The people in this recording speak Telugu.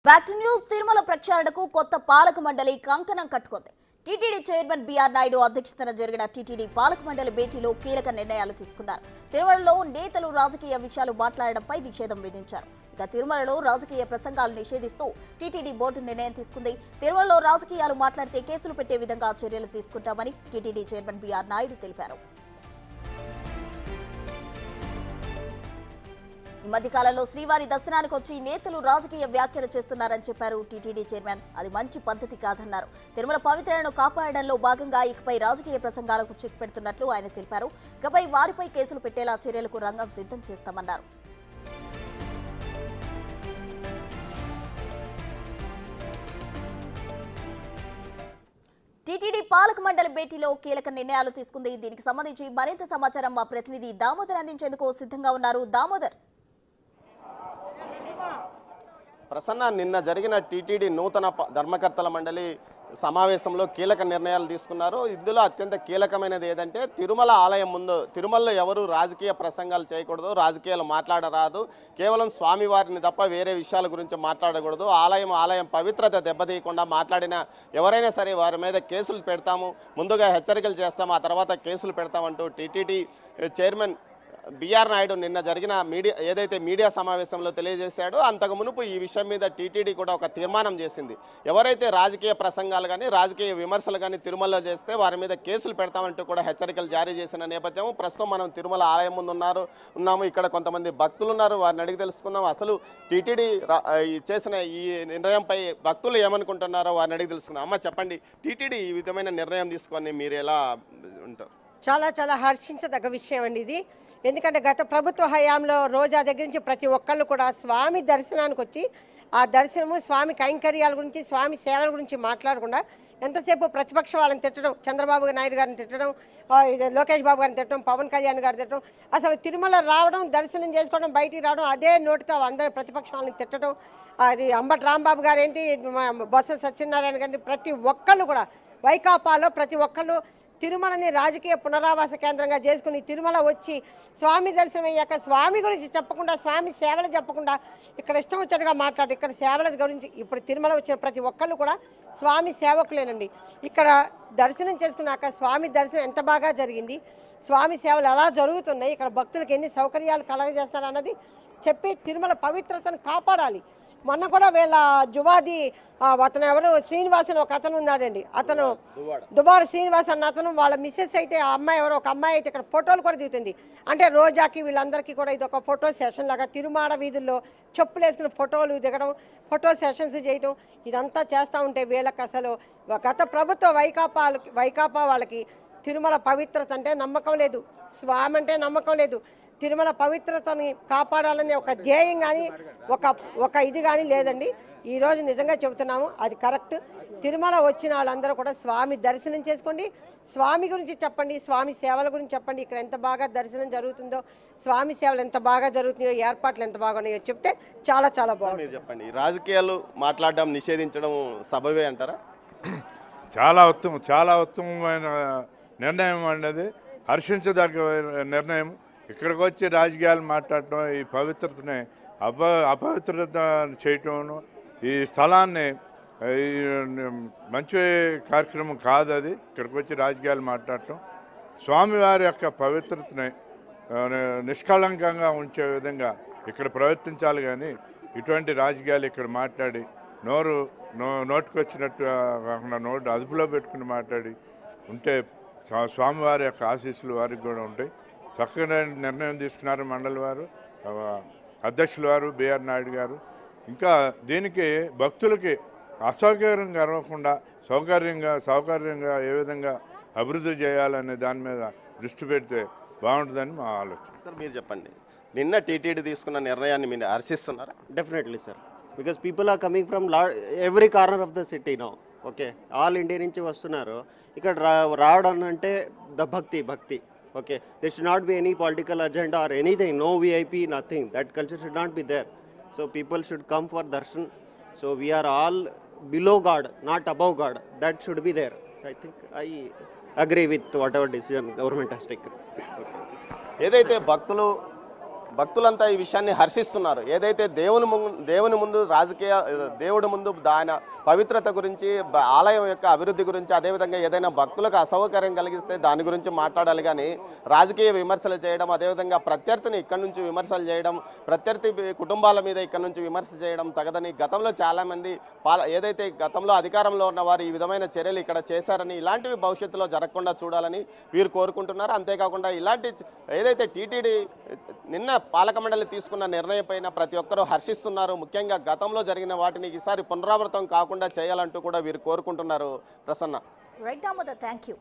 Back to news. తిరుమల ప్రక్షాళనకు కొత్త పాలక మండలి కంకణం కట్టుకుంది. టీటీడీ చైర్మన్ బిఆర్ నాయుడు అధ్యక్షతన జరిగిన టీటీడీ పాలక మండలి భేటీలో కీలక నిర్ణయాలు తీసుకున్నారు. తిరుమలలో నేతలు రాజకీయ విషయాలు మాట్లాడడంపై నిషేధం విధించారు. ఇక తిరుమలలో రాజకీయ ప్రసంగాలు నిషేధిస్తూ టీటీడీ బోర్డు నిర్ణయం తీసుకుంది. తిరుమలలో రాజకీయాలు మాట్లాడితే కేసులు పెట్టే విధంగా చర్యలు తీసుకుంటామని టీటీడీ చైర్మన్ బిఆర్ నాయుడు తెలిపారు. ఈ మధ్య కాలంలో శ్రీవారి దర్శనానికి వచ్చి నేతలు రాజకీయ వ్యాఖ్యలు చేస్తున్నారని చెప్పారు టీటీడీ చైర్మన్. అది మంచి పద్ధతి కాదన్నారు. తిరుమల పవిత్రతను కాపాడడంలో భాగంగా ఇకపై రాజకీయ ప్రసంగాలకు చెక్ పెడుతున్నట్లు ఆయన తెలిపారు. ఇకపై వారిపై కేసులు పెట్టేలా చర్యలకు రంగం సిద్ధం చేస్తామన్నారు. టీటీడీ పాలక మండలి భేటీలో కీలక నిర్ణయాలు తీసుకుంది. దీనికి సంబంధించి మరింత సమాచారం మా ప్రతినిధి దామోదర్ అందించేందుకు సిద్ధంగా ఉన్నారు. దామోదర్, ప్రసన్న, నిన్న జరిగిన టీటీడీ నూతన ధర్మకర్తల మండలి సమావేశంలో కీలక నిర్ణయాలు తీసుకున్నారు. ఇందులో అత్యంత కీలకమైనది ఏదంటే తిరుమల ఆలయం ముందు తిరుమలలో ఎవరు రాజకీయ ప్రసంగాలు చేయకూడదు, రాజకీయాలు మాట్లాడరాదు, కేవలం స్వామివారిని తప్ప వేరే విషయాల గురించి మాట్లాడకూడదు. ఆలయం పవిత్రత దెబ్బతీయకుండా మాట్లాడిన ఎవరైనా సరే వారి మీద కేసులు పెడతాము, ముందుగా హెచ్చరికలు చేస్తాము, ఆ తర్వాత కేసులు పెడతామంటూ టీటీడీ చైర్మన్ బిఆర్ నాయుడు నిన్న జరిగిన మీడియా సమావేశంలో తెలియజేశాడు. అంతకు మునుపు ఈ విషయం మీద టీటీడీ కూడా ఒక తీర్మానం చేసింది. ఎవరైతే రాజకీయ ప్రసంగాలు కానీ రాజకీయ విమర్శలు కానీ తిరుమలలో చేస్తే వారి మీద కేసులు పెడతామంటూ కూడా హెచ్చరికలు జారీ చేసిన నేపథ్యం. ప్రస్తుతం మనం తిరుమల ఆలయం ముందు ఉన్నాము. ఇక్కడ కొంతమంది భక్తులు ఉన్నారు, వారిని అడిగి తెలుసుకుందాం. అసలు టీటీడీ చేసిన ఈ నిర్ణయంపై భక్తులు ఏమనుకుంటున్నారో వారిని అడిగి తెలుసుకుందాం. అమ్మ, చెప్పండి, టీటీడీ ఈ విధమైన నిర్ణయం తీసుకొని మీరు ఎలా ఉంటారు? చాలా హర్షించదగ్గ విషయం అండి ఇది. ఎందుకంటే గత ప్రభుత్వ హయాంలో రోజా దగ్గర నుంచి ప్రతి ఒక్కళ్ళు కూడా స్వామి దర్శనానికి వచ్చి ఆ దర్శనము, స్వామి కైంకర్యాల గురించి, స్వామి సేవల గురించి మాట్లాడకుండా ఎంతసేపు ప్రతిపక్ష వాళ్ళని తిట్టడం, చంద్రబాబు నాయుడు గారిని తిట్టడం, లోకేష్ బాబు గారిని తిట్టడం, పవన్ కళ్యాణ్ గారిని తిట్టడం, అసలు తిరుమల రావడం, దర్శనం చేసుకోవడం, బయటికి రావడం, అదే నోటితో అందరి ప్రతిపక్ష వాళ్ళని తిట్టడం. అది అంబటి రాంబాబు గారు ఏంటి, బొత్స సత్యనారాయణ గారిని, ప్రతి ఒక్కళ్ళు కూడా వైకాపాలో ప్రతి ఒక్కళ్ళు తిరుమలని రాజకీయ పునరావాస కేంద్రంగా చేసుకుని తిరుమల వచ్చి స్వామి దర్శనం అయ్యాక స్వామి గురించి చెప్పకుండా, స్వామి సేవలు చెప్పకుండా ఇక్కడ ఇష్టం వచ్చేట్టుగా మాట్లాడు. ఇక్కడ సేవల గురించి ఇప్పుడు తిరుమల వచ్చిన ప్రతి ఒక్కళ్ళు కూడా స్వామి సేవకులేనండి. ఇక్కడ దర్శనం చేసుకున్నాక స్వామి దర్శనం ఎంత బాగా జరిగింది, స్వామి సేవలు ఎలా జరుగుతున్నాయి, ఇక్కడ భక్తులకు ఎన్ని సౌకర్యాలు కలగజేస్తారన్నది చెప్పి తిరుమల పవిత్రతను కాపాడాలి. మొన్న కూడా వీళ్ళ జువాది అతను ఎవరు శ్రీనివాస్ అని ఒక అతను ఉన్నాడండి, అతను దుబారు శ్రీనివాస్ అన్న అతను, వాళ్ళ మిస్సెస్ అయితే ఆ అమ్మాయి ఎవరో ఒక అమ్మాయి అయితే ఇక్కడ ఫోటోలు కూడా దిగుతుంది. అంటే రోజాకి వీళ్ళందరికీ కూడా ఇది ఒక ఫోటో సెషన్ లాగా తిరుమాడ వీధుల్లో చెప్పులు వేసుకుని ఫోటోలు దిగడం, ఫోటో సెషన్స్ చేయడం, ఇదంతా చేస్తూ ఉంటే వీళ్ళకి అసలు గత ప్రభుత్వ వైకాపా వాళ్ళకి తిరుమల పవిత్రత అంటే నమ్మకం లేదు, స్వామి అంటే నమ్మకం లేదు, తిరుమల పవిత్రతని కాపాడాలనే ఒక ధ్యేయం కానీ ఒక ఇది కానీ లేదండి. ఈరోజు నిజంగా చెబుతున్నాము, అది కరెక్ట్. తిరుమల వచ్చిన వాళ్ళందరూ కూడా స్వామి దర్శనం చేసుకోండి, స్వామి గురించి చెప్పండి, స్వామి సేవల గురించి చెప్పండి. ఇక్కడ ఎంత బాగా దర్శనం జరుగుతుందో, స్వామి సేవలు ఎంత బాగా జరుగుతున్నాయో, ఏర్పాట్లు ఎంత బాగున్నాయో చెప్తే చాలా బాగుంది. చెప్పండి, రాజకీయాలు మాట్లాడడం నిషేధించడం సబబే అంటారా? చాలా ఉత్తమమైన నిర్ణయం అన్నది, హర్షించదగ్గ నిర్ణయం. ఇక్కడికి వచ్చి రాజకీయాలు మాట్లాడటం, ఈ పవిత్రతని అపవిత్రత చేయటం, ఈ స్థలాన్ని మంచి కార్యక్రమం కాదు అది. ఇక్కడికి వచ్చి రాజకీయాలు మాట్లాడటం స్వామివారి యొక్క పవిత్రతని నిష్కళంకంగా ఉంచే విధంగా ఇక్కడ ప్రవర్తించాలి. కానీ ఇటువంటి రాజకీయాలు ఇక్కడ మాట్లాడి నోటుకొచ్చినట్టు కాకుండా నోటు అదుపులో పెట్టుకుని మాట్లాడి ఉంటే స్వామివారి యొక్క ఆశీస్సులు వారికి కూడా ఉంటాయి. చక్కగా నిర్ణయం తీసుకున్నారు మండలి వారు, అధ్యక్షుల వారు బిఆర్ నాయుడు గారు. ఇంకా దీనికి భక్తులకి అసౌకర్యం కలగకుండా సౌకర్యంగా ఏ విధంగా అభివృద్ధి చేయాలనే దాని మీద దృష్టి పెడితే బాగుంటుందని మా ఆలోచన. సార్, మీరు చెప్పండి, నిన్న టీటీడీ తీసుకున్న నిర్ణయాన్ని మీరు హర్షిస్తున్నారా? Definitely sir, because people are coming from every corner of the city now. Okay, all India నుంచి వస్తున్నారు. ఇక్కడ రావడం అంటే ద భక్తి. Okay, there should not be any political agenda or anything, no VIP, nothing. That culture should not be there. So people should come for darshan. So we are all below God, not above God. That should be there. I think I agree with whatever decision government has taken. ఏదైతే భక్తులు భక్తులంతా ఈ విషయాన్ని హర్షిస్తున్నారు. ఏదైతే దేవుని ముందు దేవుడి ముందు ఆయన పవిత్రత గురించి, ఆలయం యొక్క అభివృద్ధి గురించి, అదేవిధంగా ఏదైనా భక్తులకు అసౌకర్యం కలిగిస్తే దాని గురించి మాట్లాడాలి కానీ రాజకీయ విమర్శలు చేయడం, అదేవిధంగా ప్రత్యర్థిని ఇక్కడి నుంచి విమర్శలు చేయడం, ప్రత్యర్థి కుటుంబాల మీద ఇక్కడ నుంచి విమర్శ చేయడం తగదని గతంలో చాలామంది ఏదైతే గతంలో అధికారంలో ఉన్న వారు ఈ విధమైన చర్యలు ఇక్కడ చేశారని, ఇలాంటివి భవిష్యత్తులో జరగకుండా చూడాలని వీరు కోరుకుంటున్నారు. అంతేకాకుండా ఇలాంటి ఏదైతే టీటీడీ నిన్న పాలక మండలి తీసుకున్న నిర్ణయం పైన ప్రతి ఒక్కరూ హర్షిస్తున్నారు. ముఖ్యంగా గతంలో జరిగిన వాటిని ఈసారి పునరావృతం కాకుండా చేయాలంటూ కూడా వీరు కోరుకుంటున్నారు. Prasanna. Right Damodar, thank you.